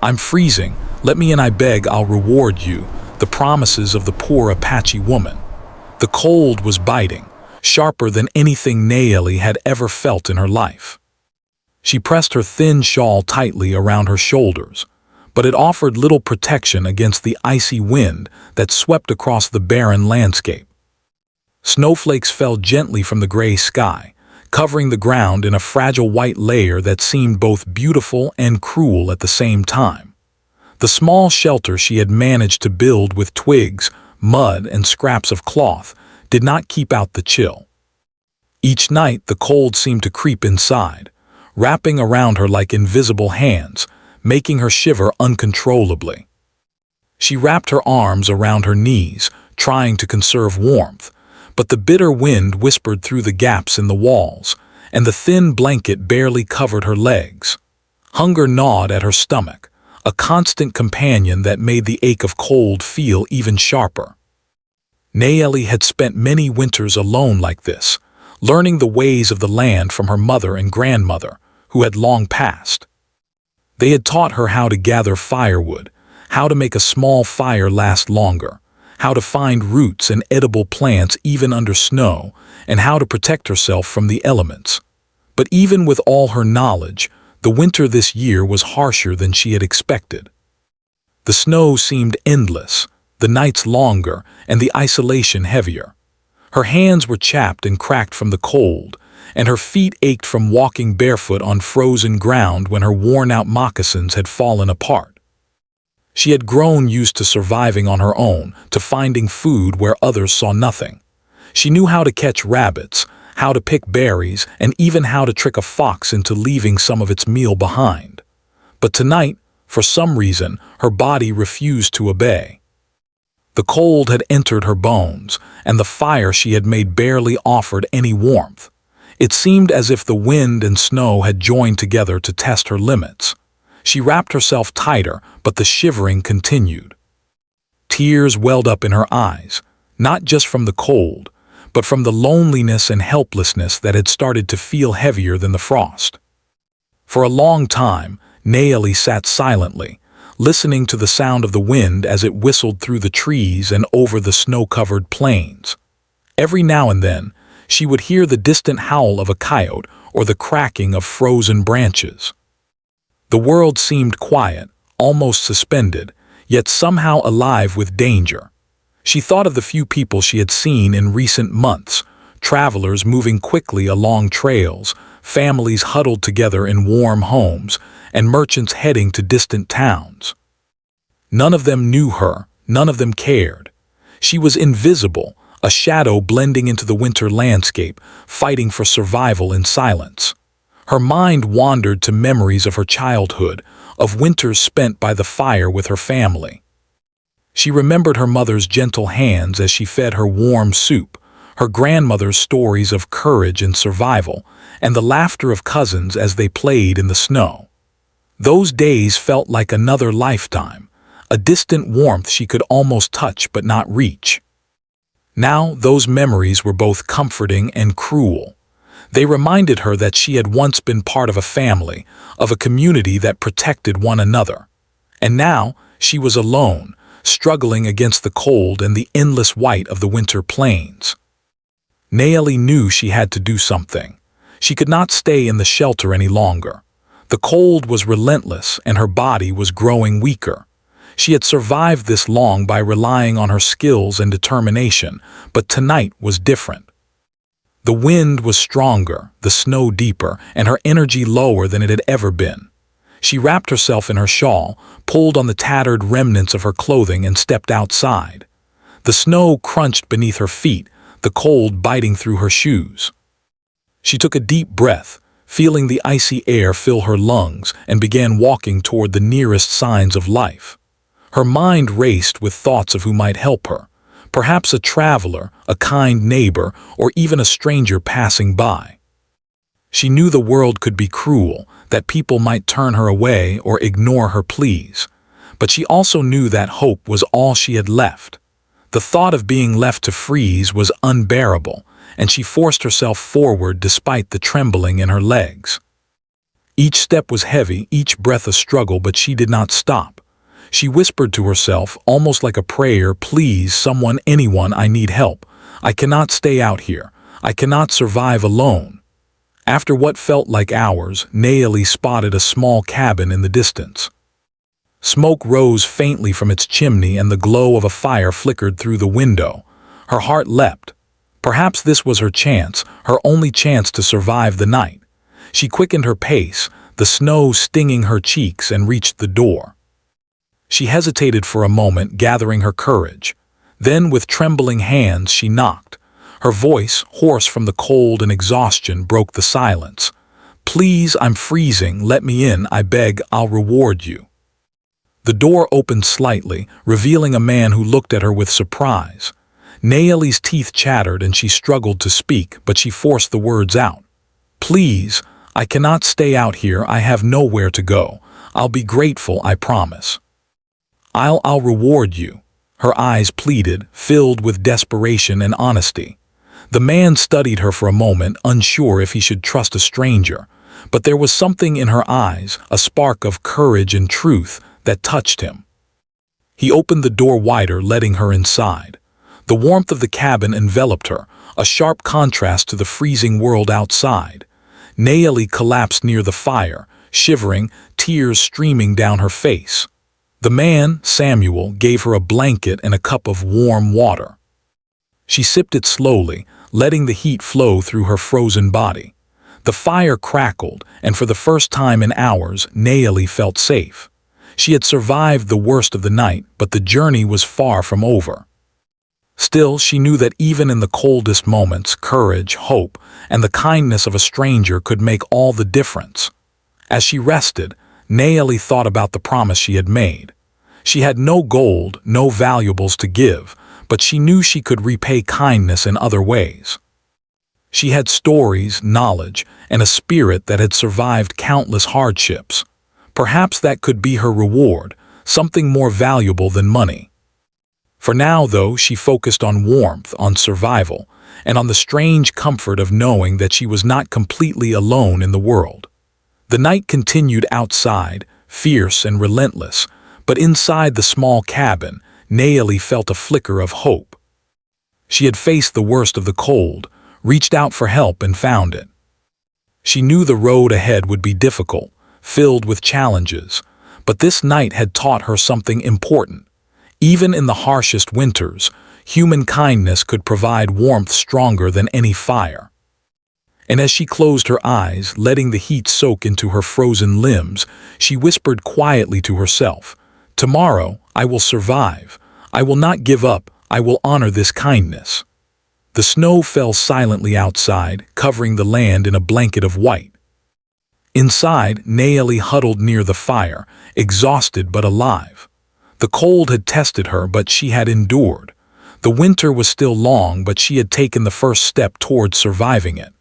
I'm freezing. Let me in, I beg, I'll reward you. The promises of the poor Apache woman. The cold was biting, sharper than anything Nayeli had ever felt in her life. She pressed her thin shawl tightly around her shoulders, but it offered little protection against the icy wind that swept across the barren landscape. Snowflakes fell gently from the gray sky, covering the ground in a fragile white layer that seemed both beautiful and cruel at the same time. The small shelter she had managed to build with twigs, mud, and scraps of cloth did not keep out the chill. Each night the cold seemed to creep inside, wrapping around her like invisible hands, making her shiver uncontrollably. She wrapped her arms around her knees, trying to conserve warmth, but the bitter wind whispered through the gaps in the walls, and the thin blanket barely covered her legs. Hunger gnawed at her stomach, a constant companion that made the ache of cold feel even sharper. Nayeli had spent many winters alone like this, learning the ways of the land from her mother and grandmother, who had long passed. They had taught her how to gather firewood, how to make a small fire last longer, how to find roots and edible plants even under snow, and how to protect herself from the elements. But even with all her knowledge, the winter this year was harsher than she had expected. The snow seemed endless, the nights longer, and the isolation heavier. Her hands were chapped and cracked from the cold, and her feet ached from walking barefoot on frozen ground when her worn-out moccasins had fallen apart. She had grown used to surviving on her own, to finding food where others saw nothing. She knew how to catch rabbits, how to pick berries, and even how to trick a fox into leaving some of its meal behind. But tonight, for some reason, her body refused to obey. The cold had entered her bones, and the fire she had made barely offered any warmth. It seemed as if the wind and snow had joined together to test her limits. She wrapped herself tighter, but the shivering continued. Tears welled up in her eyes, not just from the cold, but from the loneliness and helplessness that had started to feel heavier than the frost. For a long time, Nayeli sat silently, listening to the sound of the wind as it whistled through the trees and over the snow-covered plains. Every now and then, she would hear the distant howl of a coyote or the cracking of frozen branches. The world seemed quiet, almost suspended, yet somehow alive with danger. She thought of the few people she had seen in recent months, travelers moving quickly along trails, families huddled together in warm homes, and merchants heading to distant towns. None of them knew her, none of them cared. She was invisible, a shadow blending into the winter landscape, fighting for survival in silence. Her mind wandered to memories of her childhood, of winters spent by the fire with her family. She remembered her mother's gentle hands as she fed her warm soup, her grandmother's stories of courage and survival, and the laughter of cousins as they played in the snow. Those days felt like another lifetime, a distant warmth she could almost touch but not reach. Now those memories were both comforting and cruel. They reminded her that she had once been part of a family, of a community that protected one another. And now she was alone, struggling against the cold and the endless white of the winter plains. Nayeli knew she had to do something. She could not stay in the shelter any longer. The cold was relentless and her body was growing weaker. She had survived this long by relying on her skills and determination, but tonight was different. The wind was stronger, the snow deeper, and her energy lower than it had ever been. She wrapped herself in her shawl, pulled on the tattered remnants of her clothing, and stepped outside. The snow crunched beneath her feet, the cold biting through her shoes. She took a deep breath, feeling the icy air fill her lungs, and began walking toward the nearest signs of life. Her mind raced with thoughts of who might help her. Perhaps a traveler, a kind neighbor, or even a stranger passing by. She knew the world could be cruel, that people might turn her away or ignore her pleas. But she also knew that hope was all she had left. The thought of being left to freeze was unbearable, and she forced herself forward despite the trembling in her legs. Each step was heavy, each breath a struggle, but she did not stop. She whispered to herself, almost like a prayer, "Please, someone, anyone, I need help. I cannot stay out here. I cannot survive alone." After what felt like hours, Naomi spotted a small cabin in the distance. Smoke rose faintly from its chimney and the glow of a fire flickered through the window. Her heart leapt. Perhaps this was her chance, her only chance to survive the night. She quickened her pace, the snow stinging her cheeks, and reached the door. She hesitated for a moment, gathering her courage. Then, with trembling hands, she knocked. Her voice, hoarse from the cold and exhaustion, broke the silence. "Please, I'm freezing. Let me in, I beg. I'll reward you." The door opened slightly, revealing a man who looked at her with surprise. Naomi's teeth chattered and she struggled to speak, but she forced the words out. "Please, I cannot stay out here. I have nowhere to go. I'll be grateful, I promise." I'll reward you," her eyes pleaded, filled with desperation and honesty. The man studied her for a moment, unsure if he should trust a stranger, but there was something in her eyes, a spark of courage and truth, that touched him. He opened the door wider, letting her inside. The warmth of the cabin enveloped her, a sharp contrast to the freezing world outside. Naomi collapsed near the fire, shivering, tears streaming down her face. The man, Samuel, gave her a blanket and a cup of warm water. She sipped it slowly, letting the heat flow through her frozen body. The fire crackled, and for the first time in hours, Naomi felt safe. She had survived the worst of the night, but the journey was far from over. Still, she knew that even in the coldest moments, courage, hope, and the kindness of a stranger could make all the difference. As she rested, Naomi thought about the promise she had made. She had no gold, no valuables to give, but she knew she could repay kindness in other ways. She had stories, knowledge, and a spirit that had survived countless hardships. Perhaps that could be her reward, something more valuable than money. For now, though, she focused on warmth, on survival, and on the strange comfort of knowing that she was not completely alone in the world. The night continued outside, fierce and relentless, but inside the small cabin, Naomi felt a flicker of hope. She had faced the worst of the cold, reached out for help and found it. She knew the road ahead would be difficult, filled with challenges, but this night had taught her something important. Even in the harshest winters, human kindness could provide warmth stronger than any fire. And as she closed her eyes, letting the heat soak into her frozen limbs, she whispered quietly to herself, "Tomorrow, I will survive. I will not give up. I will honor this kindness." The snow fell silently outside, covering the land in a blanket of white. Inside, Naomi huddled near the fire, exhausted but alive. The cold had tested her, but she had endured. The winter was still long, but she had taken the first step towards surviving it.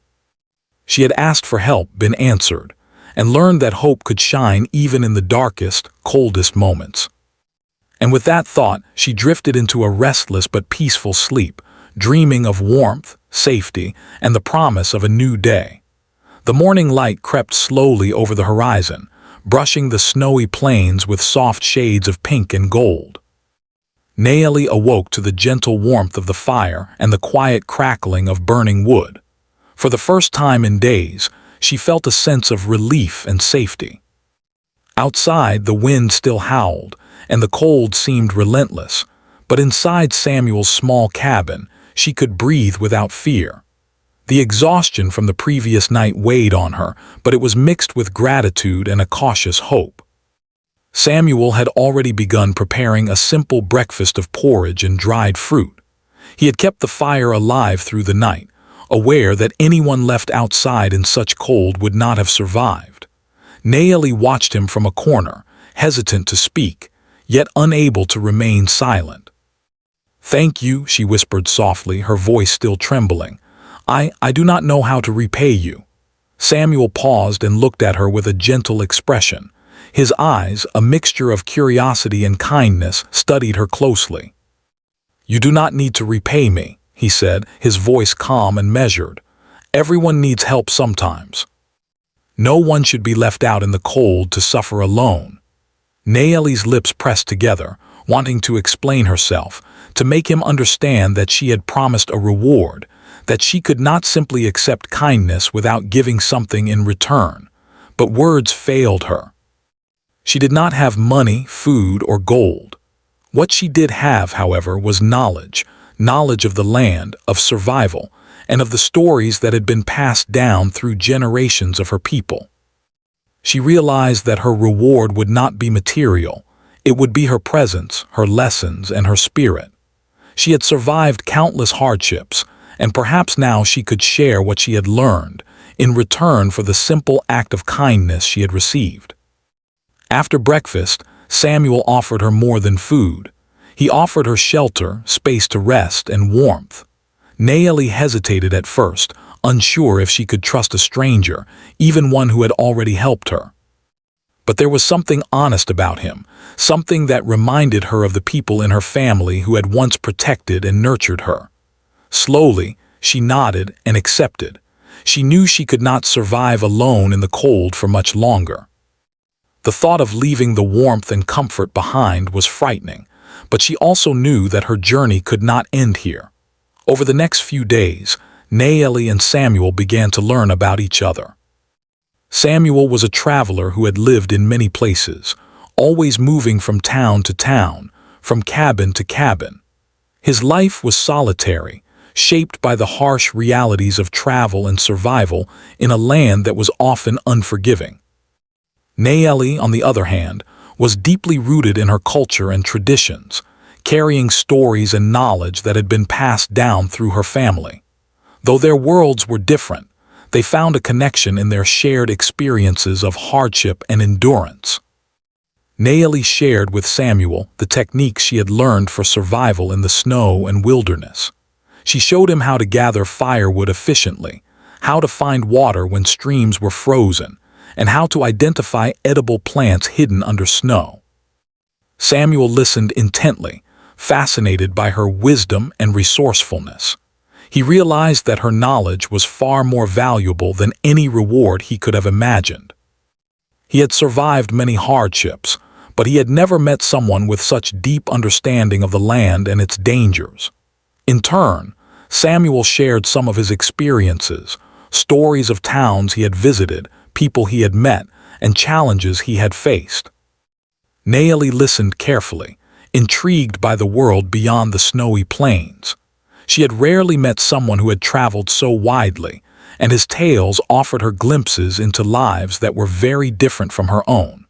She had asked for help, been answered, and learned that hope could shine even in the darkest, coldest moments. And with that thought, she drifted into a restless but peaceful sleep, dreaming of warmth, safety, and the promise of a new day. The morning light crept slowly over the horizon, brushing the snowy plains with soft shades of pink and gold. Naomi awoke to the gentle warmth of the fire and the quiet crackling of burning wood. For the first time in days, she felt a sense of relief and safety. Outside, the wind still howled, and the cold seemed relentless, but inside Samuel's small cabin, she could breathe without fear. The exhaustion from the previous night weighed on her, but it was mixed with gratitude and a cautious hope. Samuel had already begun preparing a simple breakfast of porridge and dried fruit. He had kept the fire alive through the night, aware that anyone left outside in such cold would not have survived. Naomi watched him from a corner, hesitant to speak, yet unable to remain silent. "Thank you," she whispered softly, her voice still trembling. I do not know how to repay you." Samuel paused and looked at her with a gentle expression. His eyes, a mixture of curiosity and kindness, studied her closely. "You do not need to repay me," he said, his voice calm and measured. "Everyone needs help sometimes." No one should be left out in the cold to suffer alone. Nayeli's lips pressed together, wanting to explain herself, to make him understand that she had promised a reward, that she could not simply accept kindness without giving something in return. But words failed her. She did not have money, food, or gold. What she did have, however, was knowledge of the land, of survival, and of the stories that had been passed down through generations of her people. She realized that her reward would not be material. It would be her presence, her lessons, and her spirit. She had survived countless hardships, and perhaps now she could share what she had learned in return for the simple act of kindness she had received. After breakfast, Samuel offered her more than food. He offered her shelter, space to rest, and warmth. Nayeli hesitated at first, unsure if she could trust a stranger, even one who had already helped her. But there was something honest about him, something that reminded her of the people in her family who had once protected and nurtured her. Slowly, she nodded and accepted. She knew she could not survive alone in the cold for much longer. The thought of leaving the warmth and comfort behind was frightening, but she also knew that her journey could not end here. Over the next few days, Nayeli and Samuel began to learn about each other. Samuel was a traveler who had lived in many places, always moving from town to town, from cabin to cabin. His life was solitary, shaped by the harsh realities of travel and survival in a land that was often unforgiving. Nayeli, on the other hand, was deeply rooted in her culture and traditions, carrying stories and knowledge that had been passed down through her family. Though their worlds were different, they found a connection in their shared experiences of hardship and endurance. Nayeli shared with Samuel the techniques she had learned for survival in the snow and wilderness. She showed him how to gather firewood efficiently, how to find water when streams were frozen, and how to identify edible plants hidden under snow. Samuel listened intently, fascinated by her wisdom and resourcefulness. He realized that her knowledge was far more valuable than any reward he could have imagined. He had survived many hardships, but he had never met someone with such deep understanding of the land and its dangers. In turn, Samuel shared some of his experiences, stories of towns he had visited, people he had met, and challenges he had faced. Nayeli listened carefully, intrigued by the world beyond the snowy plains. She had rarely met someone who had traveled so widely, and his tales offered her glimpses into lives that were very different from her own.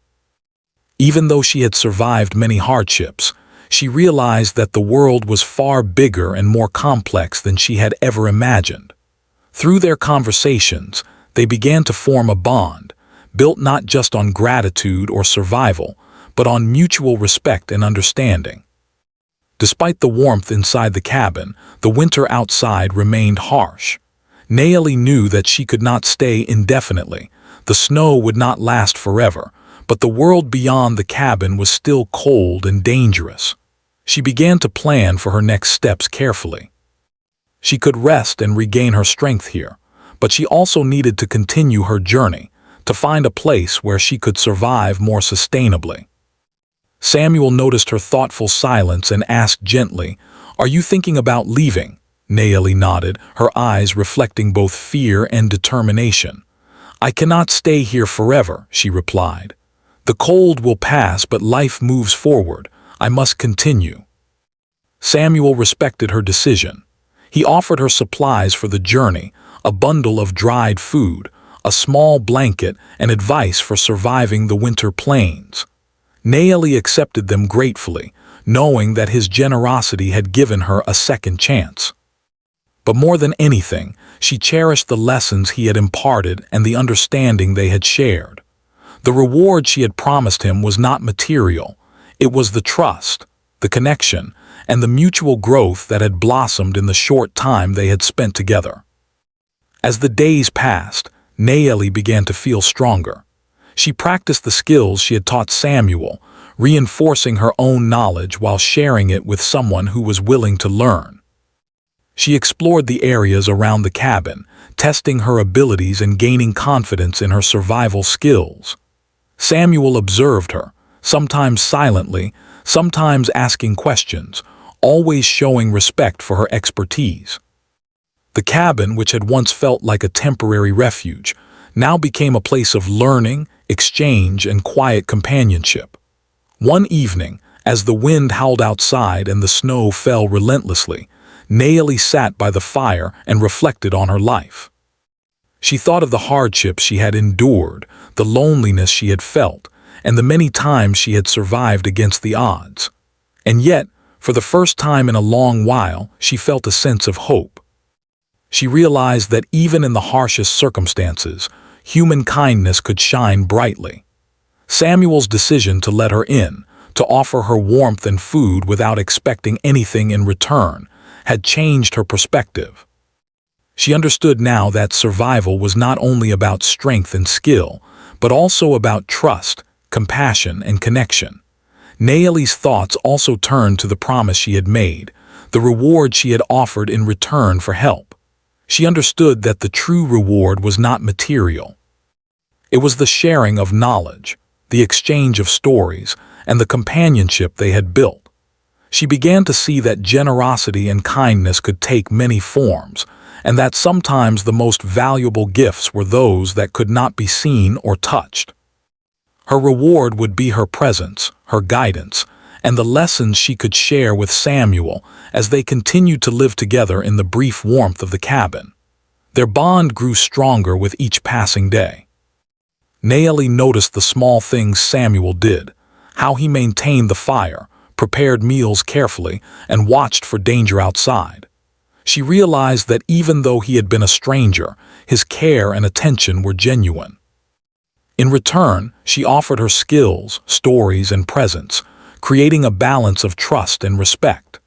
Even though she had survived many hardships, she realized that the world was far bigger and more complex than she had ever imagined. Through their conversations, they began to form a bond, built not just on gratitude or survival, but on mutual respect and understanding. Despite the warmth inside the cabin, the winter outside remained harsh. Nayeli knew that she could not stay indefinitely. The snow would not last forever, but the world beyond the cabin was still cold and dangerous. She began to plan for her next steps carefully. She could rest and regain her strength here, but she also needed to continue her journey, to find a place where she could survive more sustainably. Samuel noticed her thoughtful silence and asked gently, "Are you thinking about leaving?" Nayeli nodded, her eyes reflecting both fear and determination. "I cannot stay here forever," she replied. "The cold will pass, but life moves forward. I must continue." Samuel respected her decision. He offered her supplies for the journey, a bundle of dried food, a small blanket, and advice for surviving the winter plains. Nayeli accepted them gratefully, knowing that his generosity had given her a second chance. But more than anything, she cherished the lessons he had imparted and the understanding they had shared. The reward she had promised him was not material. It was the trust, the connection, and the mutual growth that had blossomed in the short time they had spent together. As the days passed, Nayeli began to feel stronger. She practiced the skills she had taught Samuel, reinforcing her own knowledge while sharing it with someone who was willing to learn. She explored the areas around the cabin, testing her abilities and gaining confidence in her survival skills. Samuel observed her, sometimes silently, sometimes asking questions, always showing respect for her expertise. The cabin, which had once felt like a temporary refuge, now became a place of learning, exchange, and quiet companionship. One evening, as the wind howled outside and the snow fell relentlessly, Naomi sat by the fire and reflected on her life. She thought of the hardships she had endured, the loneliness she had felt, and the many times she had survived against the odds. And yet, for the first time in a long while, she felt a sense of hope. She realized that even in the harshest circumstances, human kindness could shine brightly. Samuel's decision to let her in, to offer her warmth and food without expecting anything in return, had changed her perspective. She understood now that survival was not only about strength and skill, but also about trust, compassion, and connection. Naomi's thoughts also turned to the promise she had made, the reward she had offered in return for help. She understood that the true reward was not material. It was the sharing of knowledge, the exchange of stories, and the companionship they had built. She began to see that generosity and kindness could take many forms, and that sometimes the most valuable gifts were those that could not be seen or touched. Her reward would be her presence, her guidance, and the lessons she could share with Samuel as they continued to live together in the brief warmth of the cabin. Their bond grew stronger with each passing day. Naomi noticed the small things Samuel did, how he maintained the fire, prepared meals carefully, and watched for danger outside. She realized that even though he had been a stranger, his care and attention were genuine. In return, she offered her skills, stories, and presence, creating a balance of trust and respect.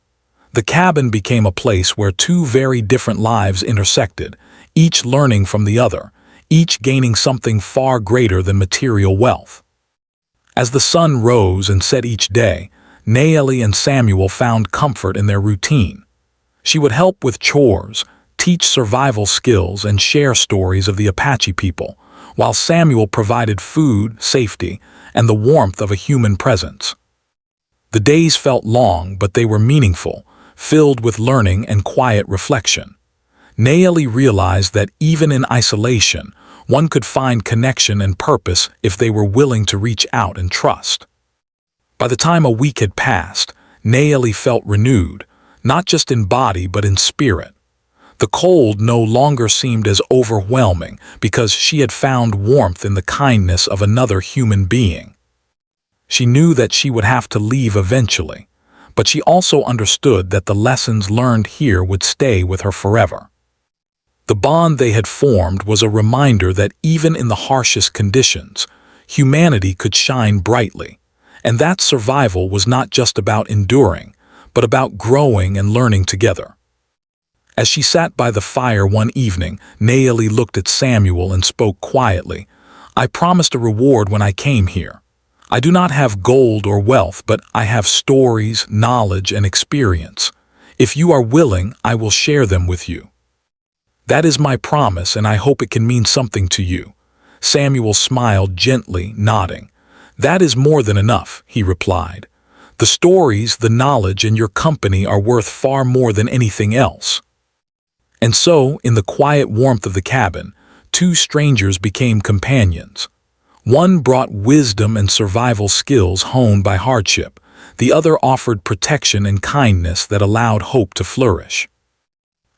The cabin became a place where two very different lives intersected, each learning from the other, each gaining something far greater than material wealth. As the sun rose and set each day, Naomi and Samuel found comfort in their routine. She would help with chores, teach survival skills, and share stories of the Apache people, while Samuel provided food, safety, and the warmth of a human presence. The days felt long, but they were meaningful, filled with learning and quiet reflection. Naomi realized that even in isolation, one could find connection and purpose if they were willing to reach out and trust. By the time a week had passed, Naomi felt renewed, not just in body but in spirit. The cold no longer seemed as overwhelming because she had found warmth in the kindness of another human being. She knew that she would have to leave eventually, but she also understood that the lessons learned here would stay with her forever. The bond they had formed was a reminder that even in the harshest conditions, humanity could shine brightly, and that survival was not just about enduring, but about growing and learning together. As she sat by the fire one evening, Naomi looked at Samuel and spoke quietly. "I promised a reward when I came here. I do not have gold or wealth, but I have stories, knowledge, and experience. If you are willing, I will share them with you. That is my promise, and I hope it can mean something to you." Samuel smiled gently, nodding. "That is more than enough," he replied. "The stories, the knowledge, and your company are worth far more than anything else." And so, in the quiet warmth of the cabin, two strangers became companions. One brought wisdom and survival skills honed by hardship. The other offered protection and kindness that allowed hope to flourish.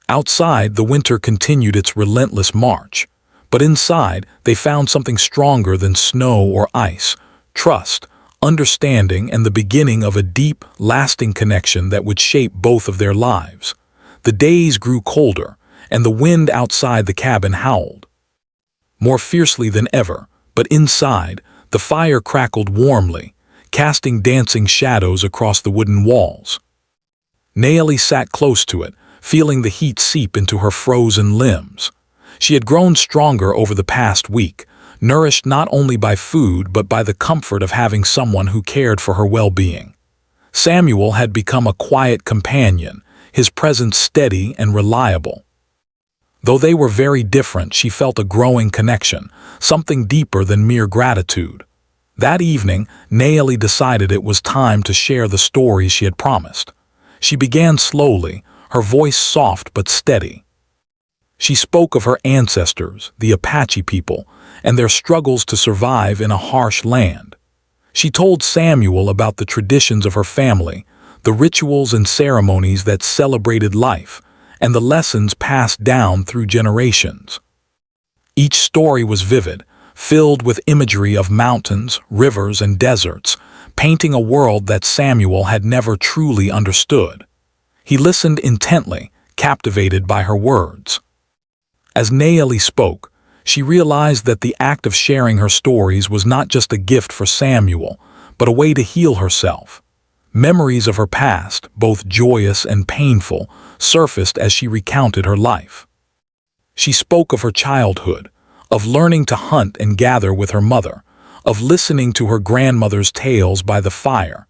Outside, the winter continued its relentless march. But inside, they found something stronger than snow or ice: trust, understanding, and the beginning of a deep, lasting connection that would shape both of their lives. The days grew colder, and the wind outside the cabin howled more fiercely than ever, but inside, the fire crackled warmly, casting dancing shadows across the wooden walls. Naomi sat close to it, feeling the heat seep into her frozen limbs. She had grown stronger over the past week, nourished not only by food but by the comfort of having someone who cared for her well-being. Samuel had become a quiet companion, his presence steady and reliable. Though they were very different, she felt a growing connection, something deeper than mere gratitude. That evening, Nayeli decided it was time to share the stories she had promised. She began slowly, her voice soft but steady. She spoke of her ancestors, the Apache people, and their struggles to survive in a harsh land. She told Samuel about the traditions of her family, the rituals and ceremonies that celebrated life, and the lessons passed down through generations. Each story was vivid, filled with imagery of mountains, rivers, and deserts, painting a world that Samuel had never truly understood. He listened intently, captivated by her words. As Nayeli spoke, she realized that the act of sharing her stories was not just a gift for Samuel, but a way to heal herself. Memories of her past, both joyous and painful, surfaced as she recounted her life. She spoke of her childhood, of learning to hunt and gather with her mother, of listening to her grandmother's tales by the fire,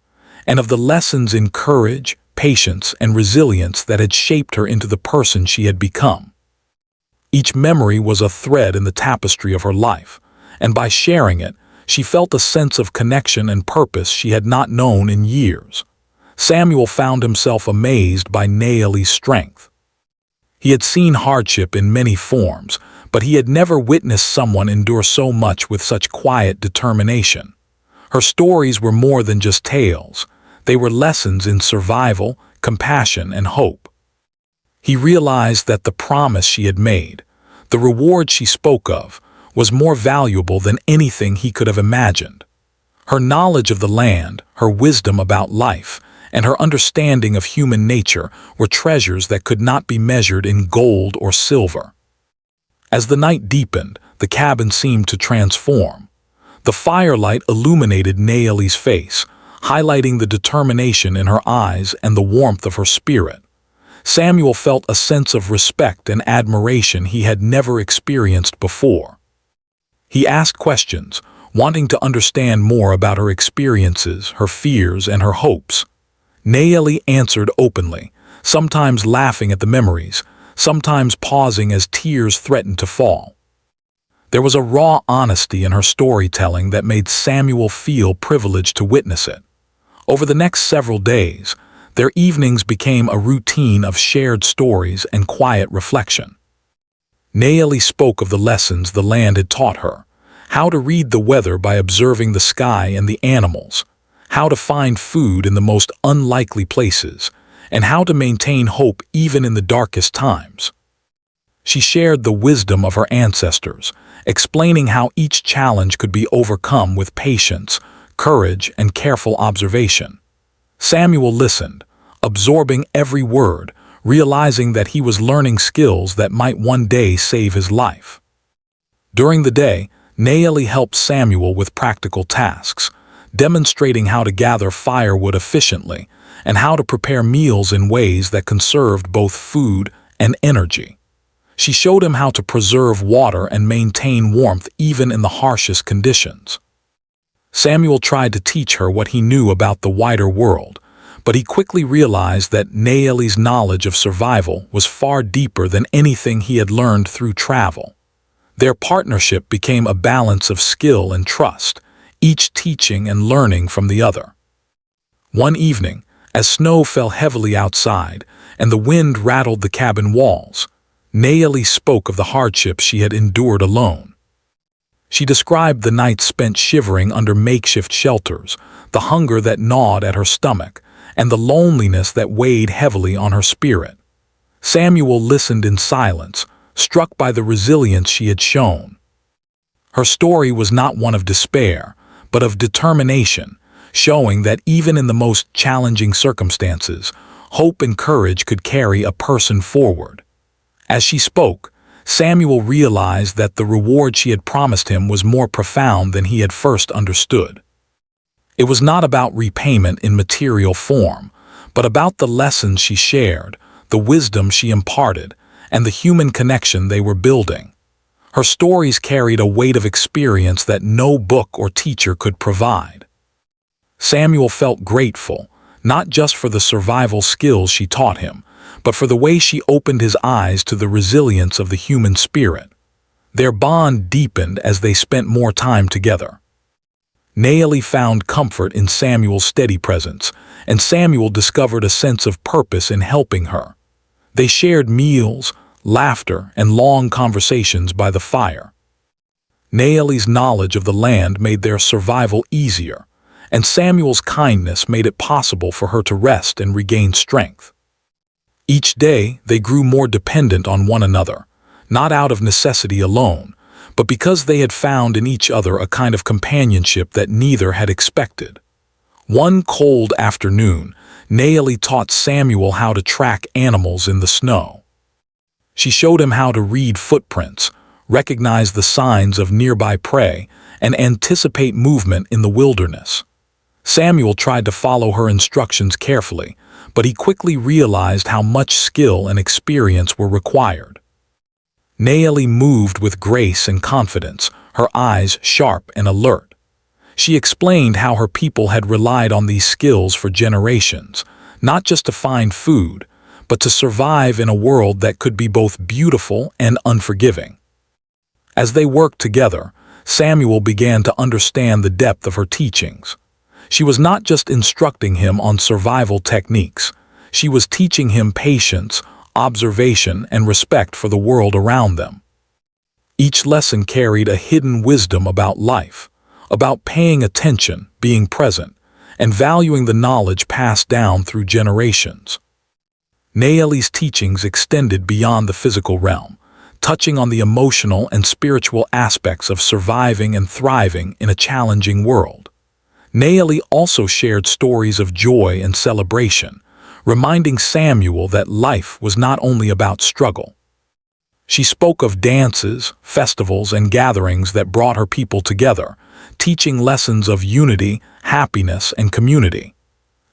and of the lessons in courage, patience, and resilience that had shaped her into the person she had become. Each memory was a thread in the tapestry of her life, and by sharing it, she felt a sense of connection and purpose she had not known in years. Samuel found himself amazed by Nayeli's strength. He had seen hardship in many forms, but he had never witnessed someone endure so much with such quiet determination. Her stories were more than just tales. They were lessons in survival, compassion, and hope. He realized that the promise she had made, the reward she spoke of, was more valuable than anything he could have imagined. Her knowledge of the land, her wisdom about life, and her understanding of human nature were treasures that could not be measured in gold or silver. As the night deepened, the cabin seemed to transform. The firelight illuminated Nayeli's face, highlighting the determination in her eyes and the warmth of her spirit. Samuel felt a sense of respect and admiration he had never experienced before. He asked questions, wanting to understand more about her experiences, her fears, and her hopes. Nayeli answered openly, sometimes laughing at the memories, sometimes pausing as tears threatened to fall. There was a raw honesty in her storytelling that made Samuel feel privileged to witness it. Over the next several days, their evenings became a routine of shared stories and quiet reflection. Nayeli spoke of the lessons the land had taught her, how to read the weather by observing the sky and the animals, how to find food in the most unlikely places, and how to maintain hope even in the darkest times. She shared the wisdom of her ancestors, explaining how each challenge could be overcome with patience, courage, and careful observation. Samuel listened, absorbing every word, realizing that he was learning skills that might one day save his life. During the day, Nayeli helped Samuel with practical tasks, demonstrating how to gather firewood efficiently and how to prepare meals in ways that conserved both food and energy. She showed him how to preserve water and maintain warmth even in the harshest conditions. Samuel tried to teach her what he knew about the wider world, but he quickly realized that Nayeli's knowledge of survival was far deeper than anything he had learned through travel. Their partnership became a balance of skill and trust, each teaching and learning from the other. One evening, as snow fell heavily outside and the wind rattled the cabin walls, Nayeli spoke of the hardships she had endured alone. She described the nights spent shivering under makeshift shelters, the hunger that gnawed at her stomach, and the loneliness that weighed heavily on her spirit. Samuel listened in silence, struck by the resilience she had shown. Her story was not one of despair, but of determination, showing that even in the most challenging circumstances, hope and courage could carry a person forward. As she spoke, Samuel realized that the reward she had promised him was more profound than he had first understood. It was not about repayment in material form, but about the lessons she shared, the wisdom she imparted, and the human connection they were building. Her stories carried a weight of experience that no book or teacher could provide. Samuel felt grateful, not just for the survival skills she taught him, but for the way she opened his eyes to the resilience of the human spirit. Their bond deepened as they spent more time together. Naomi found comfort in Samuel's steady presence, and Samuel discovered a sense of purpose in helping her. They shared meals, laughter, and long conversations by the fire. Naomi's knowledge of the land made their survival easier, and Samuel's kindness made it possible for her to rest and regain strength. Each day, they grew more dependent on one another, not out of necessity alone, but because they had found in each other a kind of companionship that neither had expected. One cold afternoon, Naomi taught Samuel how to track animals in the snow. She showed him how to read footprints, recognize the signs of nearby prey, and anticipate movement in the wilderness. Samuel tried to follow her instructions carefully, but he quickly realized how much skill and experience were required. Naomi moved with grace and confidence, her eyes sharp and alert. She explained how her people had relied on these skills for generations, not just to find food, but to survive in a world that could be both beautiful and unforgiving. As they worked together, Samuel began to understand the depth of her teachings. She was not just instructing him on survival techniques, she was teaching him patience, observation, and respect for the world around them. Each lesson carried a hidden wisdom about life, about paying attention, being present, and valuing the knowledge passed down through generations. Naomi's teachings extended beyond the physical realm, touching on the emotional and spiritual aspects of surviving and thriving in a challenging world. Naomi also shared stories of joy and celebration, reminding Samuel that life was not only about struggle. She spoke of dances, festivals, and gatherings that brought her people together, teaching lessons of unity, happiness, and community.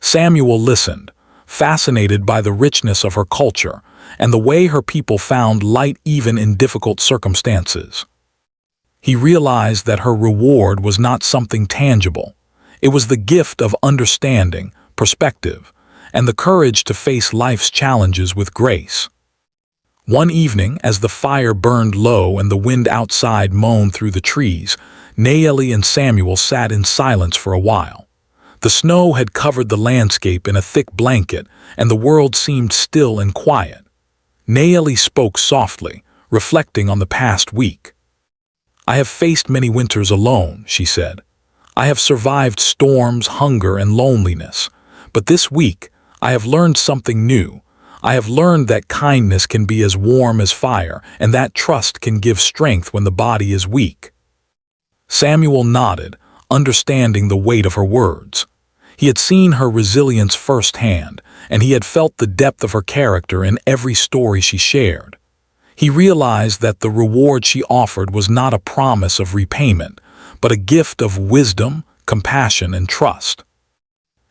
Samuel listened, fascinated by the richness of her culture and the way her people found light even in difficult circumstances. He realized that her reward was not something tangible. It was the gift of understanding, perspective, and the courage to face life's challenges with grace. One evening, as the fire burned low and the wind outside moaned through the trees, Naomi and Samuel sat in silence for a while. The snow had covered the landscape in a thick blanket, and the world seemed still and quiet. Naomi spoke softly, reflecting on the past week. "I have faced many winters alone," she said. "I have survived storms, hunger, and loneliness. But this week, I have learned something new. I have learned that kindness can be as warm as fire, and that trust can give strength when the body is weak." Samuel nodded, understanding the weight of her words. He had seen her resilience firsthand, and he had felt the depth of her character in every story she shared. He realized that the reward she offered was not a promise of repayment, but a gift of wisdom, compassion, and trust.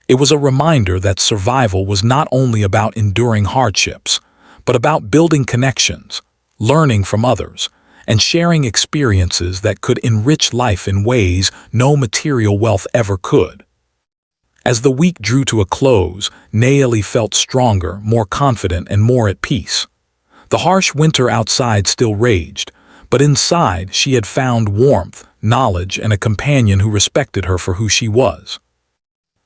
It was a reminder that survival was not only about enduring hardships, but about building connections, learning from others, and sharing experiences that could enrich life in ways no material wealth ever could. As the week drew to a close, Naomi felt stronger, more confident, and more at peace. The harsh winter outside still raged, but inside she had found warmth, knowledge, and a companion who respected her for who she was.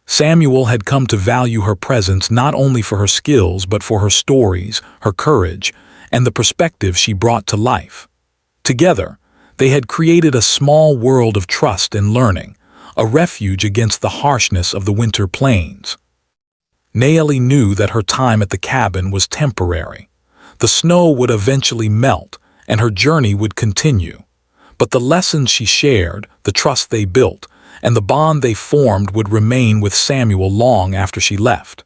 Samuel had come to value her presence not only for her skills but for her stories, her courage, and the perspective she brought to life. Together, they had created a small world of trust and learning, a refuge against the harshness of the winter plains. Naomi knew that her time at the cabin was temporary. The snow would eventually melt, and her journey would continue. But the lessons she shared, the trust they built, and the bond they formed would remain with Samuel long after she left.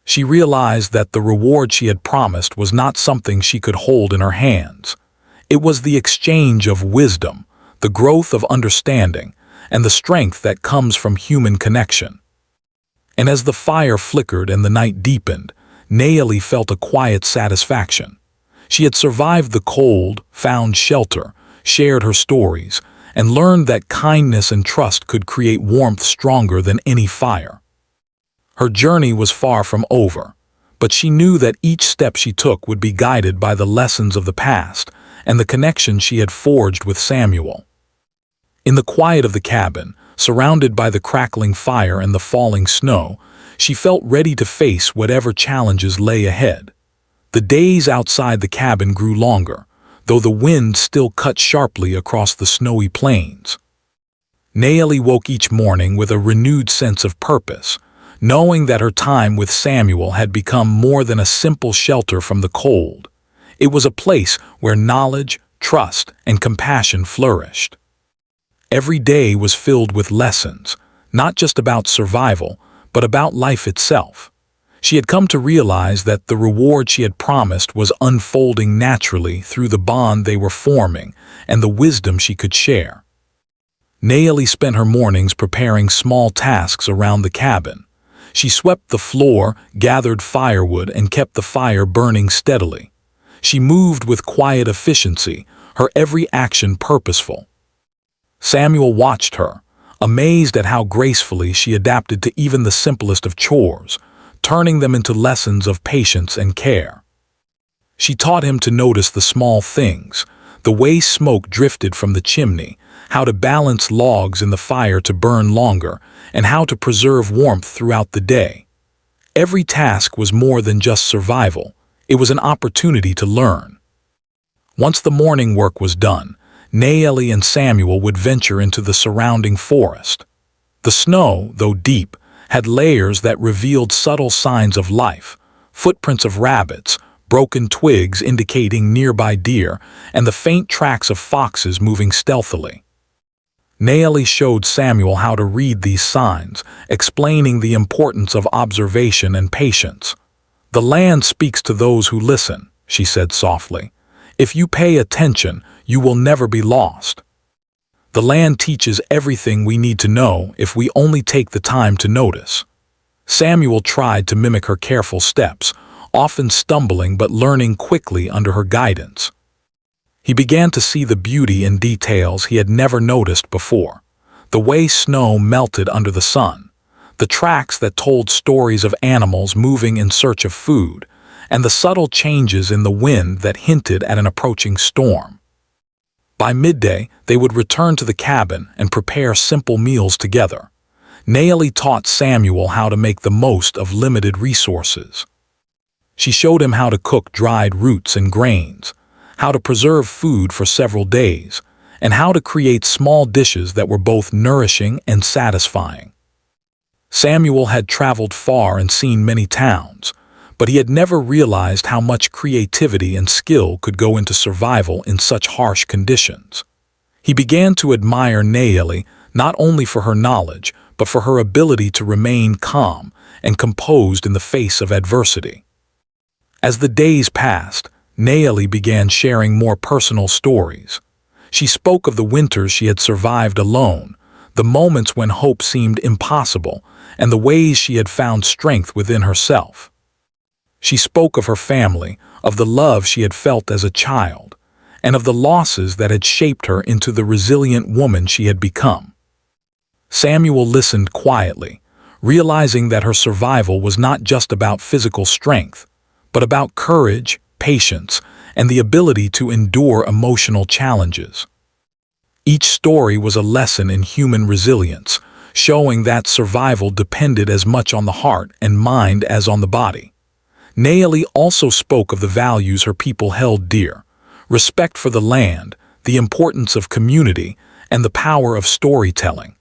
She realized that the reward she had promised was not something she could hold in her hands. It was the exchange of wisdom, the growth of understanding, and the strength that comes from human connection. And as the fire flickered and the night deepened, Naomi felt a quiet satisfaction. She had survived the cold, found shelter, shared her stories, and learned that kindness and trust could create warmth stronger than any fire. Her journey was far from over, but she knew that each step she took would be guided by the lessons of the past and the connection she had forged with Samuel. In the quiet of the cabin, surrounded by the crackling fire and the falling snow, she felt ready to face whatever challenges lay ahead. The days outside the cabin grew longer, though the wind still cut sharply across the snowy plains. Naomi woke each morning with a renewed sense of purpose, knowing that her time with Samuel had become more than a simple shelter from the cold. It was a place where knowledge, trust, and compassion flourished. Every day was filled with lessons, not just about survival, but about life itself. She had come to realize that the reward she had promised was unfolding naturally through the bond they were forming and the wisdom she could share. Naomi spent her mornings preparing small tasks around the cabin. She swept the floor, gathered firewood, and kept the fire burning steadily. She moved with quiet efficiency, her every action purposeful. Samuel watched her, amazed at how gracefully she adapted to even the simplest of chores, turning them into lessons of patience and care. She taught him to notice the small things, the way smoke drifted from the chimney, how to balance logs in the fire to burn longer, and how to preserve warmth throughout the day. Every task was more than just survival. It was an opportunity to learn. Once the morning work was done, Naomi and Samuel would venture into the surrounding forest. The snow, though deep, had layers that revealed subtle signs of life, footprints of rabbits, broken twigs indicating nearby deer, and the faint tracks of foxes moving stealthily. Naomi showed Samuel how to read these signs, explaining the importance of observation and patience. "The land speaks to those who listen," she said softly. "If you pay attention, you will never be lost. The land teaches everything we need to know if we only take the time to notice." Samuel tried to mimic her careful steps, often stumbling but learning quickly under her guidance. He began to see the beauty in details he had never noticed before. The way snow melted under the sun, the tracks that told stories of animals moving in search of food, and the subtle changes in the wind that hinted at an approaching storm. By midday, they would return to the cabin and prepare simple meals together. Naomi taught Samuel how to make the most of limited resources. She showed him how to cook dried roots and grains, how to preserve food for several days, and how to create small dishes that were both nourishing and satisfying. Samuel had traveled far and seen many towns, but he had never realized how much creativity and skill could go into survival in such harsh conditions. He began to admire Naomi not only for her knowledge, but for her ability to remain calm and composed in the face of adversity. As the days passed, Naomi began sharing more personal stories. She spoke of the winters she had survived alone, the moments when hope seemed impossible, and the ways she had found strength within herself. She spoke of her family, of the love she had felt as a child, and of the losses that had shaped her into the resilient woman she had become. Samuel listened quietly, realizing that her survival was not just about physical strength, but about courage, patience, and the ability to endure emotional challenges. Each story was a lesson in human resilience, showing that survival depended as much on the heart and mind as on the body. Naomi also spoke of the values her people held dear: respect for the land, the importance of community, and the power of storytelling.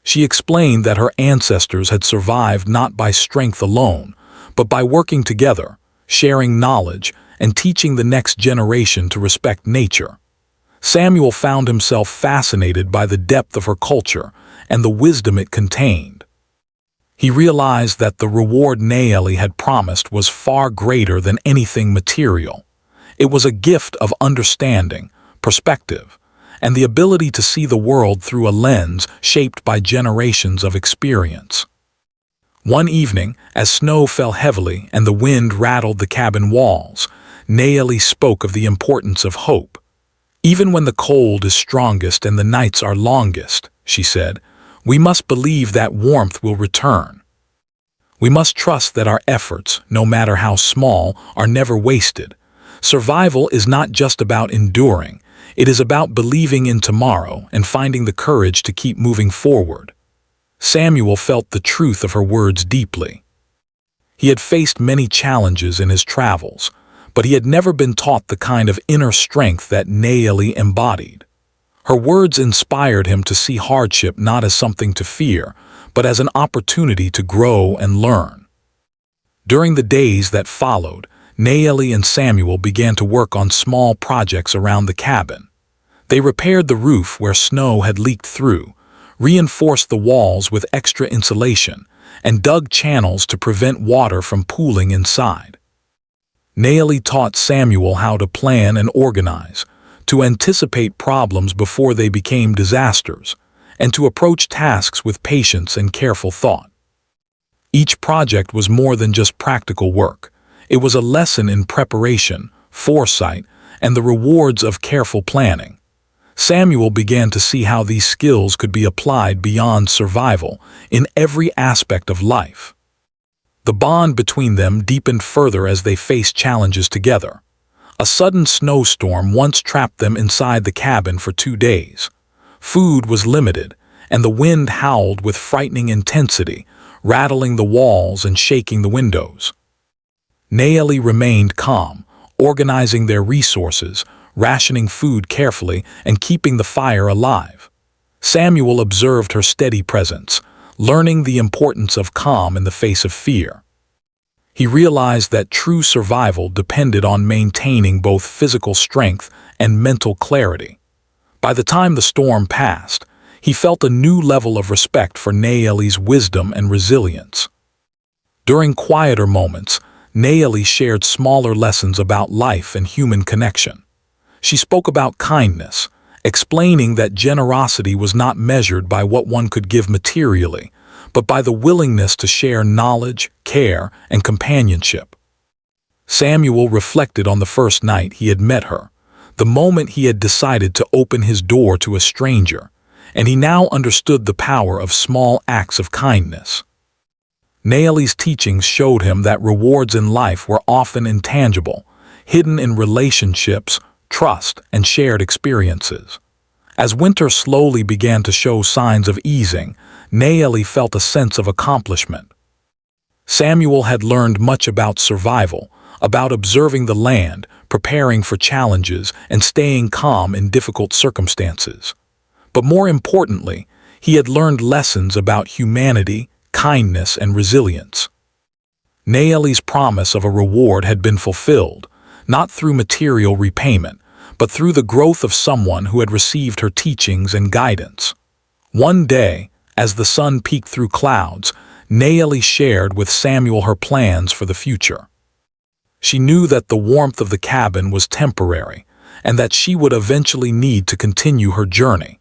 She explained that her ancestors had survived not by strength alone, but by working together, sharing knowledge, and teaching the next generation to respect nature. Samuel found himself fascinated by the depth of her culture and the wisdom it contained. He realized that the reward Naomi had promised was far greater than anything material. It was a gift of understanding, perspective, and the ability to see the world through a lens shaped by generations of experience. One evening, as snow fell heavily and the wind rattled the cabin walls, Naomi spoke of the importance of hope. "Even when the cold is strongest and the nights are longest," she said, "we must believe that warmth will return." We must trust that our efforts, no matter how small, are never wasted. Survival is not just about enduring. It is about believing in tomorrow and finding the courage to keep moving forward. Samuel felt the truth of her words deeply. He had faced many challenges in his travels, but he had never been taught the kind of inner strength that Naeli embodied. Her words inspired him to see hardship not as something to fear, but as an opportunity to grow and learn. During the days that followed, Naeli and Samuel began to work on small projects around the cabin. They repaired the roof where snow had leaked through, reinforced the walls with extra insulation, and dug channels to prevent water from pooling inside. Naeli taught Samuel how to plan and organize, to anticipate problems before they became disasters, and to approach tasks with patience and careful thought. Each project was more than just practical work. It was a lesson in preparation, foresight, and the rewards of careful planning. Samuel began to see how these skills could be applied beyond survival in every aspect of life. The bond between them deepened further as they faced challenges together. A sudden snowstorm once trapped them inside the cabin for 2 days. Food was limited, and the wind howled with frightening intensity, rattling the walls and shaking the windows. Naeli remained calm, organizing their resources, rationing food carefully, and keeping the fire alive. Samuel observed her steady presence, learning the importance of calm in the face of fear. He realized that true survival depended on maintaining both physical strength and mental clarity. By the time the storm passed, he felt a new level of respect for Naeli's wisdom and resilience. During quieter moments, Naeli shared smaller lessons about life and human connection. She spoke about kindness, explaining that generosity was not measured by what one could give materially, but by the willingness to share knowledge, care, and companionship. Samuel reflected on the first night he had met her, the moment he had decided to open his door to a stranger, and he now understood the power of small acts of kindness. Naeli's teachings showed him that rewards in life were often intangible, hidden in relationships, trust, and shared experiences. As winter slowly began to show signs of easing, Naeli felt a sense of accomplishment. Samuel had learned much about survival, about observing the land, preparing for challenges, and staying calm in difficult circumstances. But more importantly, he had learned lessons about humanity, kindness, and resilience. Naeli's promise of a reward had been fulfilled, not through material repayment, but through the growth of someone who had received her teachings and guidance. One day, as the sun peeked through clouds, Naeli shared with Samuel her plans for the future. She knew that the warmth of the cabin was temporary, and that she would eventually need to continue her journey.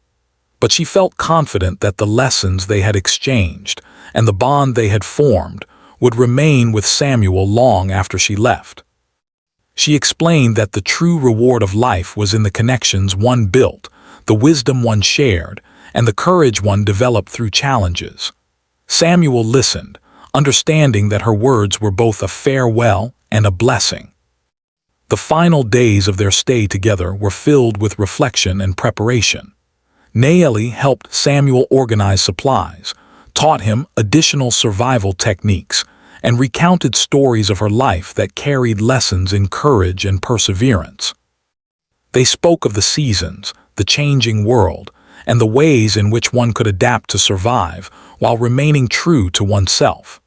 But she felt confident that the lessons they had exchanged and the bond they had formed would remain with Samuel long after she left. She explained that the true reward of life was in the connections one built, the wisdom one shared, and the courage one developed through challenges. Samuel listened, understanding that her words were both a farewell and a blessing. The final days of their stay together were filled with reflection and preparation. Naeli helped Samuel organize supplies, taught him additional survival techniques, and recounted stories of her life that carried lessons in courage and perseverance. They spoke of the seasons, the changing world, and the ways in which one could adapt to survive while remaining true to oneself.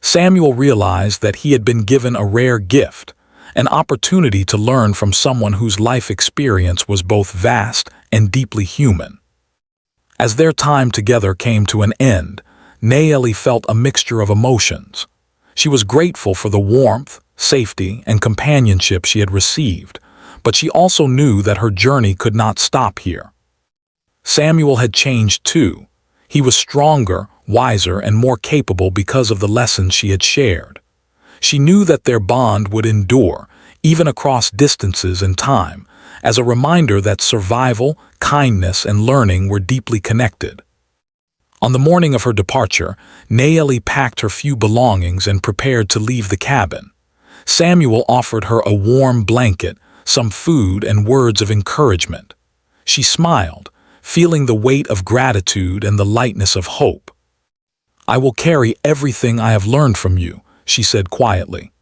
Samuel realized that he had been given a rare gift, an opportunity to learn from someone whose life experience was both vast and deeply human. As their time together came to an end, Naeli felt a mixture of emotions. She was grateful for the warmth, safety, and companionship she had received, but she also knew that her journey could not stop here. Samuel had changed too. He was stronger, wiser, and more capable because of the lessons she had shared. She knew that their bond would endure, even across distances and time, as a reminder that survival, kindness, and learning were deeply connected. On the morning of her departure, Nayeli packed her few belongings and prepared to leave the cabin. Samuel offered her a warm blanket, some food, and words of encouragement. She smiled, feeling the weight of gratitude and the lightness of hope. "I will carry everything I have learned from you," she said quietly.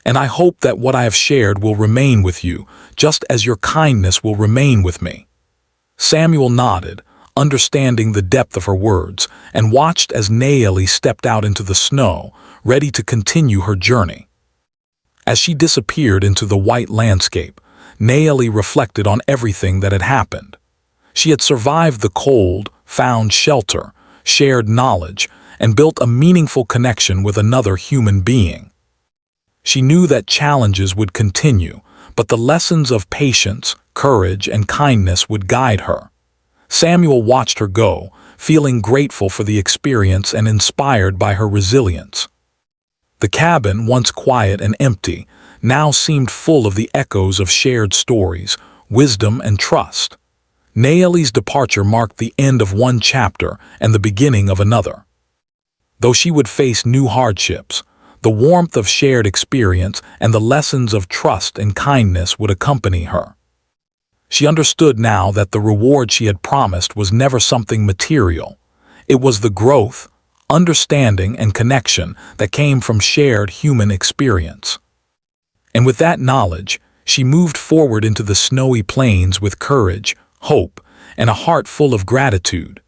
"And I hope that what I have shared will remain with you, just as your kindness will remain with me." Samuel nodded, understanding the depth of her words, and watched as Nayeli stepped out into the snow, ready to continue her journey. As she disappeared into the white landscape, Nayeli reflected on everything that had happened. She had survived the cold, found shelter, shared knowledge, and built a meaningful connection with another human being. She knew that challenges would continue, but the lessons of patience, courage, and kindness would guide her. Samuel watched her go, feeling grateful for the experience and inspired by her resilience. The cabin, once quiet and empty, now seemed full of the echoes of shared stories, wisdom, and trust. Nayeli's departure marked the end of one chapter and the beginning of another. Though she would face new hardships, the warmth of shared experience and the lessons of trust and kindness would accompany her. She understood now that the reward she had promised was never something material. It was the growth, understanding, and connection that came from shared human experience. And with that knowledge, she moved forward into the snowy plains with courage, hope, and a heart full of gratitude.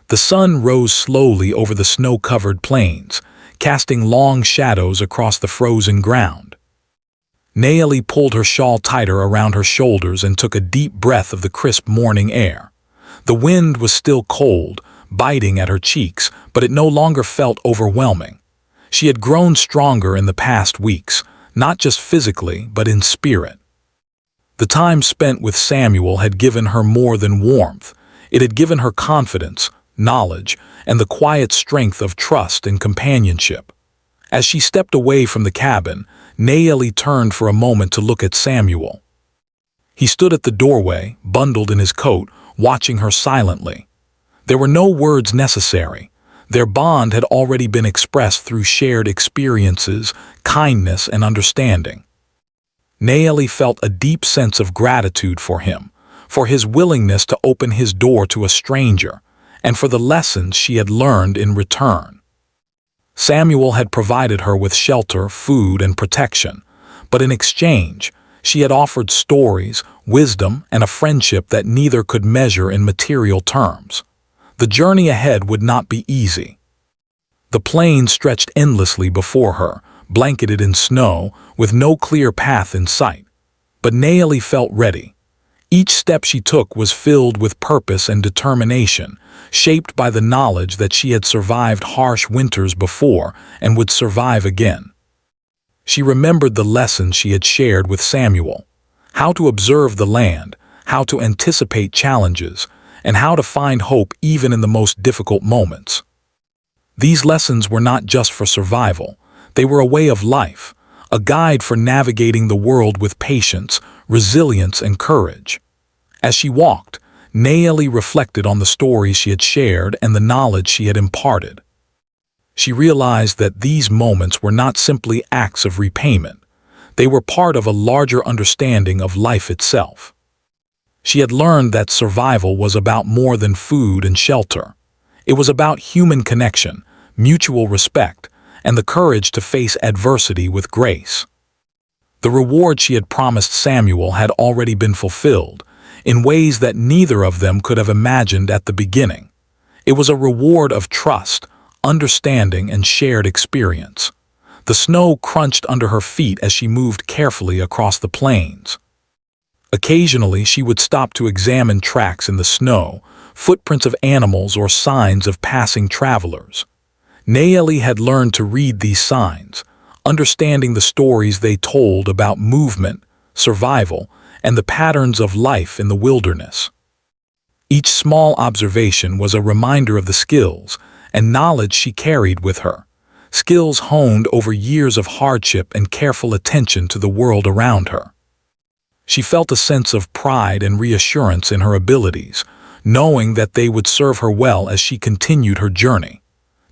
The sun rose slowly over the snow-covered plains, casting long shadows across the frozen ground. Nayeli pulled her shawl tighter around her shoulders and took a deep breath of the crisp morning air. The wind was still cold, biting at her cheeks, but it no longer felt overwhelming. She had grown stronger in the past weeks, not just physically, but in spirit. The time spent with Samuel had given her more than warmth. It had given her confidence, knowledge, and the quiet strength of trust and companionship. As she stepped away from the cabin, Nayeli turned for a moment to look at Samuel. He stood at the doorway, bundled in his coat, watching her silently. There were no words necessary. Their bond had already been expressed through shared experiences, kindness, and understanding. Nayeli felt a deep sense of gratitude for him, for his willingness to open his door to a stranger, and for the lessons she had learned in return. Samuel had provided her with shelter, food, and protection, but in exchange, she had offered stories, wisdom, and a friendship that neither could measure in material terms. The journey ahead would not be easy. The plain stretched endlessly before her, blanketed in snow, with no clear path in sight. But Nayeli felt ready. Each step she took was filled with purpose and determination, shaped by the knowledge that she had survived harsh winters before and would survive again. She remembered the lessons she had shared with Samuel: how to observe the land, how to anticipate challenges, and how to find hope even in the most difficult moments. These lessons were not just for survival. They were a way of life, a guide for navigating the world with patience, resilience, and courage. As she walked, Nayeli reflected on the stories she had shared and the knowledge she had imparted. She realized that these moments were not simply acts of repayment. They were part of a larger understanding of life itself. She had learned that survival was about more than food and shelter. It was about human connection, mutual respect, and the courage to face adversity with grace. The reward she had promised Samuel had already been fulfilled, in ways that neither of them could have imagined at the beginning. It was a reward of trust, understanding, and shared experience. The snow crunched under her feet as she moved carefully across the plains. Occasionally, she would stop to examine tracks in the snow, footprints of animals or signs of passing travelers. Nayeli had learned to read these signs, understanding the stories they told about movement, survival, and the patterns of life in the wilderness. Each small observation was a reminder of the skills and knowledge she carried with her, skills honed over years of hardship and careful attention to the world around her. She felt a sense of pride and reassurance in her abilities, knowing that they would serve her well as she continued her journey.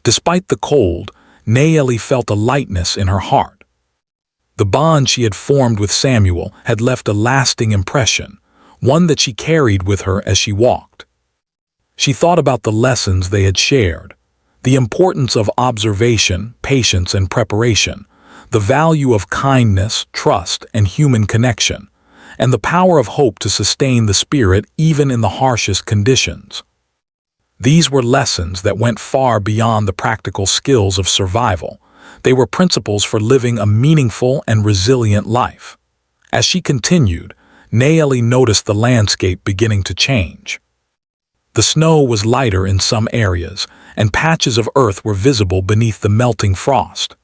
Despite the cold, Nayeli felt a lightness in her heart. The bond she had formed with Samuel had left a lasting impression, one that she carried with her as she walked. She thought about the lessons they had shared, the importance of observation, patience, and preparation, the value of kindness, trust, and human connection, and the power of hope to sustain the spirit even in the harshest conditions. These were lessons that went far beyond the practical skills of survival. They were principles for living a meaningful and resilient life. As she continued, Nayeli noticed the landscape beginning to change. The snow was lighter in some areas, and patches of earth were visible beneath the melting frost.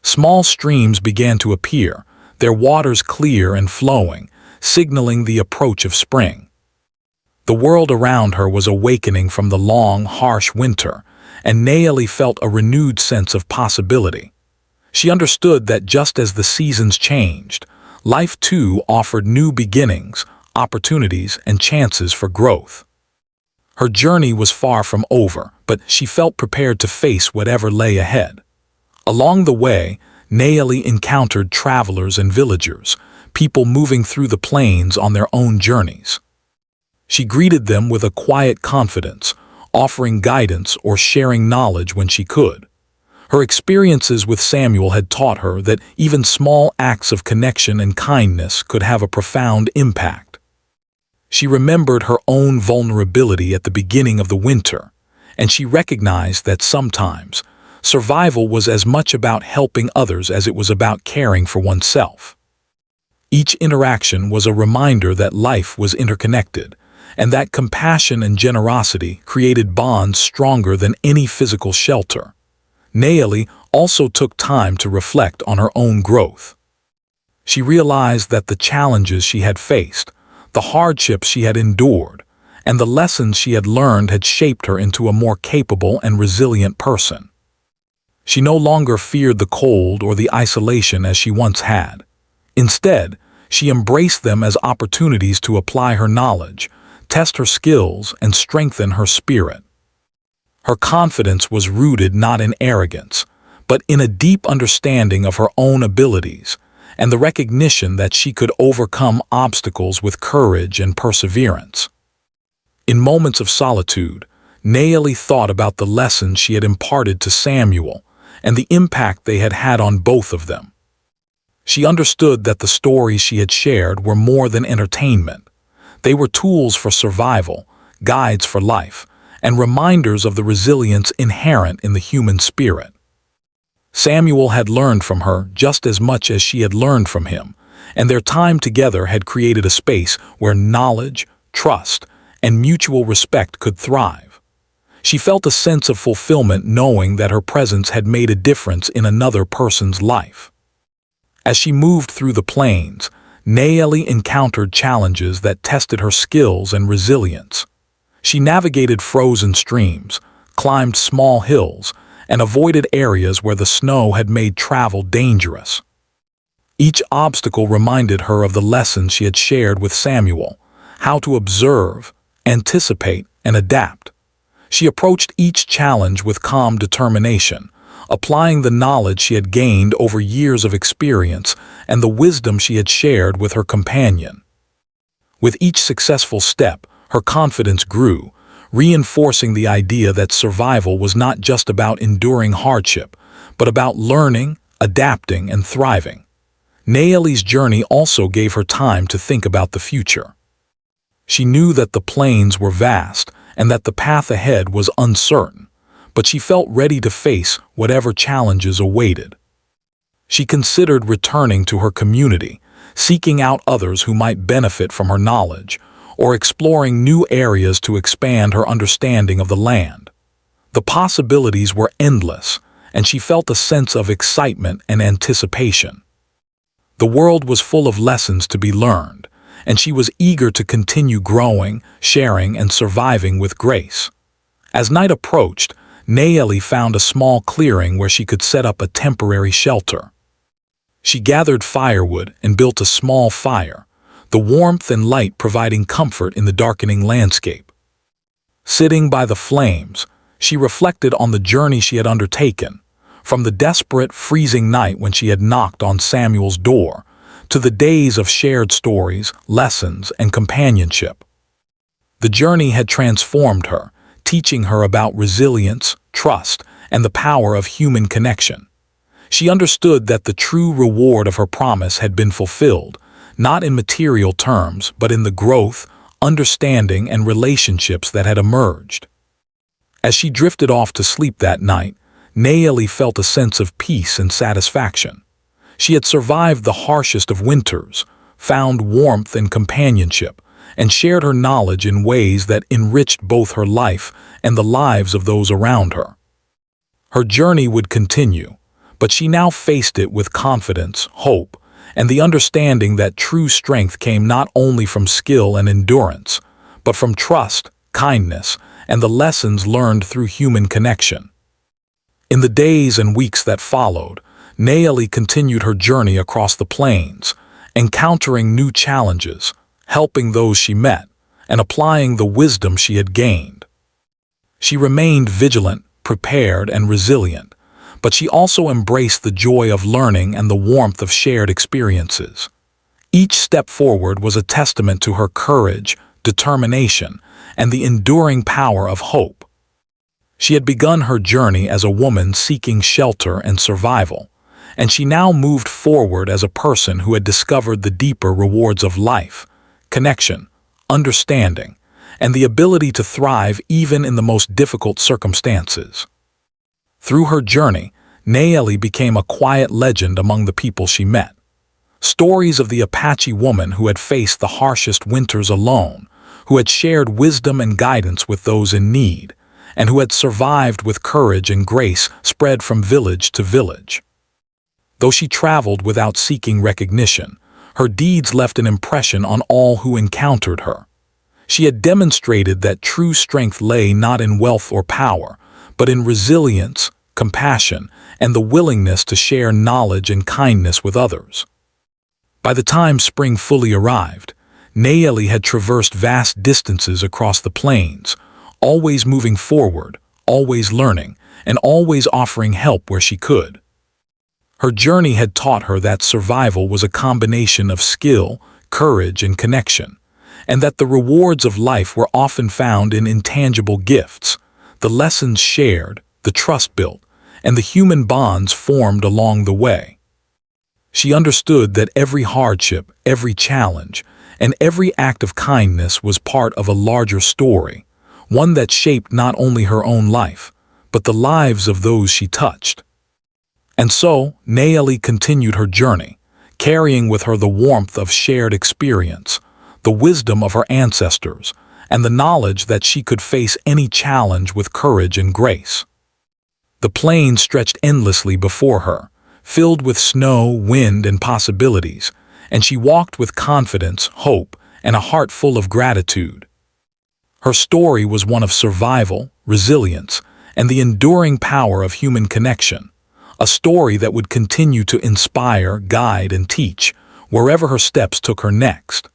Small streams began to appear, their waters clear and flowing, signaling the approach of spring. The world around her was awakening from the long, harsh winter, and Nayeli felt a renewed sense of possibility. She understood that just as the seasons changed, life too offered new beginnings, opportunities, and chances for growth. Her journey was far from over, but she felt prepared to face whatever lay ahead. Along the way, Nayeli encountered travelers and villagers, people moving through the plains on their own journeys. She greeted them with a quiet confidence, offering guidance or sharing knowledge when she could. Her experiences with Samuel had taught her that even small acts of connection and kindness could have a profound impact. She remembered her own vulnerability at the beginning of the winter, and she recognized that sometimes survival was as much about helping others as it was about caring for oneself. Each interaction was a reminder that life was interconnected, and that compassion and generosity created bonds stronger than any physical shelter. Nayeli also took time to reflect on her own growth. She realized that the challenges she had faced, the hardships she had endured, and the lessons she had learned had shaped her into a more capable and resilient person. She no longer feared the cold or the isolation as she once had. Instead, she embraced them as opportunities to apply her knowledge, test her skills, and strengthen her spirit. Her confidence was rooted not in arrogance, but in a deep understanding of her own abilities and the recognition that she could overcome obstacles with courage and perseverance. In moments of solitude, Nayeli thought about the lessons she had imparted to Samuel and the impact they had had on both of them. She understood that the stories she had shared were more than entertainment. They were tools for survival, guides for life, and reminders of the resilience inherent in the human spirit. Samuel had learned from her just as much as she had learned from him, and their time together had created a space where knowledge, trust, and mutual respect could thrive. She felt a sense of fulfillment knowing that her presence had made a difference in another person's life. As she moved through the plains, Nayeli encountered challenges that tested her skills and resilience. She navigated frozen streams, climbed small hills, and avoided areas where the snow had made travel dangerous. Each obstacle reminded her of the lessons she had shared with Samuel, how to observe, anticipate, and adapt. She approached each challenge with calm determination, applying the knowledge she had gained over years of experience and the wisdom she had shared with her companion. With each successful step, her confidence grew, reinforcing the idea that survival was not just about enduring hardship, but about learning, adapting, and thriving. Nayeli's journey also gave her time to think about the future. She knew that the plains were vast and that the path ahead was uncertain, but she felt ready to face whatever challenges awaited. She considered returning to her community, seeking out others who might benefit from her knowledge, or exploring new areas to expand her understanding of the land. The possibilities were endless, and she felt a sense of excitement and anticipation. The world was full of lessons to be learned, and she was eager to continue growing, sharing, and surviving with grace. As night approached, Nayeli found a small clearing where she could set up a temporary shelter. She gathered firewood and built a small fire, the warmth and light providing comfort in the darkening landscape. Sitting by the flames, she reflected on the journey she had undertaken, from the desperate, freezing night when she had knocked on Samuel's door, to the days of shared stories, lessons, and companionship. The journey had transformed her, teaching her about resilience, trust, and the power of human connection. She understood that the true reward of her promise had been fulfilled, not in material terms, but in the growth, understanding, and relationships that had emerged. As she drifted off to sleep that night, Nayeli felt a sense of peace and satisfaction. She had survived the harshest of winters, found warmth and companionship, and shared her knowledge in ways that enriched both her life and the lives of those around her. Her journey would continue, but she now faced it with confidence, hope, and the understanding that true strength came not only from skill and endurance, but from trust, kindness, and the lessons learned through human connection. In the days and weeks that followed, Nayeli continued her journey across the plains, encountering new challenges, helping those she met, and applying the wisdom she had gained. She remained vigilant, prepared, and resilient, but she also embraced the joy of learning and the warmth of shared experiences. Each step forward was a testament to her courage, determination, and the enduring power of hope. She had begun her journey as a woman seeking shelter and survival, and she now moved forward as a person who had discovered the deeper rewards of life, connection, understanding, and the ability to thrive even in the most difficult circumstances. Through her journey, Nayeli became a quiet legend among the people she met. Stories of the Apache woman who had faced the harshest winters alone, who had shared wisdom and guidance with those in need, and who had survived with courage and grace spread from village to village. Though she traveled without seeking recognition, her deeds left an impression on all who encountered her. She had demonstrated that true strength lay not in wealth or power, but in resilience, compassion, and the willingness to share knowledge and kindness with others. By the time spring fully arrived, Nayeli had traversed vast distances across the plains, always moving forward, always learning, and always offering help where she could. Her journey had taught her that survival was a combination of skill, courage, and connection, and that the rewards of life were often found in intangible gifts, the lessons shared, the trust built, and the human bonds formed along the way. She understood that every hardship, every challenge, and every act of kindness was part of a larger story, one that shaped not only her own life, but the lives of those she touched. And so, Nayeli continued her journey, carrying with her the warmth of shared experience, the wisdom of her ancestors, and the knowledge that she could face any challenge with courage and grace. The plains stretched endlessly before her, filled with snow, wind, and possibilities, and she walked with confidence, hope, and a heart full of gratitude. Her story was one of survival, resilience, and the enduring power of human connection, a story that would continue to inspire, guide, and teach wherever her steps took her next.